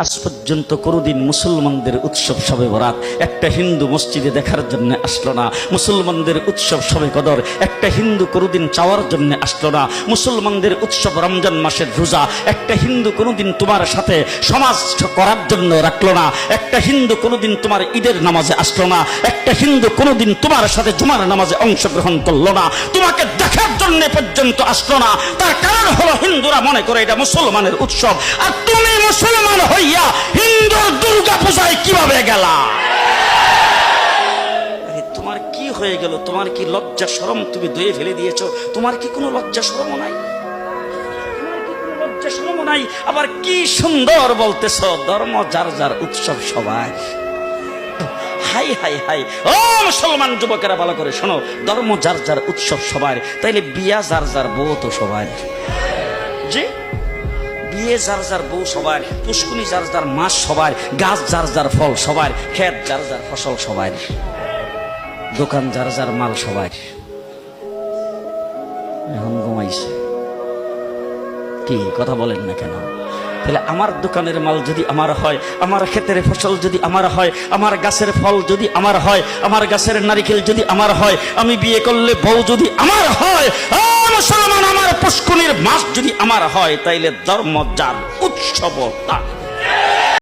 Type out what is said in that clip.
আজ পর্যন্ত কোনোদিন মুসলমানদের উৎসব শবে বরাত একটা হিন্দু মসজিদে দেখার জন্য আসলো না, মুসলমানদের উৎসব শবে কদর একটা হিন্দু কোনোদিন চাওয়ার জন্য আসলো না, মুসলমানদের উৎসব রমজান মাসের রোজা একটা হিন্দু কোনোদিন তোমার সাথে সমাজ করার জন্য রাখলো না, একটা হিন্দু কোনোদিন তোমার ঈদের নামাজে আসলো না, একটা হিন্দু কোনোদিন তোমার সাথে জুমার নামাজে অংশগ্রহণ করলো না, তোমাকে দেখার জন্য পর্যন্ত আসলো না। তার কারণ হলো হিন্দুরা মনে করে এটা মুসলমানের উৎসব, আর তুমি মুসলমান হইয়া হিন্দুর দুর্গা পূজায় কিভাবে গেলা? তোমার কি হয়ে গেল? তোমার কি লজ্জা শরম তুমি ধুয়ে ফেলে দিয়েছো? তোমার কি কোনো লজ্জা শরম নাই? লজ্জা শরম নাই? আবার কি সুন্দর বলতেছ, ধর্ম যার যার উৎসব সবাই। হাই হাই হাই, ও মুসলমান যুবকেরা ভালো করে শোনো, ধর্ম যার যার উৎসব সবার, তাইলে বিয়া যার যার বউ তো সবার। জি, বিয়ে যার যার বউ সবার, পুষ্কুনি যার যার মাস সবার, গাছ যার যার ফল সবার, ক্ষেত যার যার ফসল সবার, দোকান যার যার মাল সবার। এখন ঘুমাইছে কি কথা বলেন না কেন? তাহলে আমার দোকানের মাল যদি আমার হয়, আমার ক্ষেতের ফসল যদি আমার হয়, আমার গাছের ফল যদি আমার হয়, আমার গাছের নারিকেল যদি আমার হয়, আমি বিয়ে করলে বউ যদি আমার হয়, মুসলমান আমার পুষ্কুনির মাস যদি আমার হয়, তাইলে ধর্ম যার উৎসব তা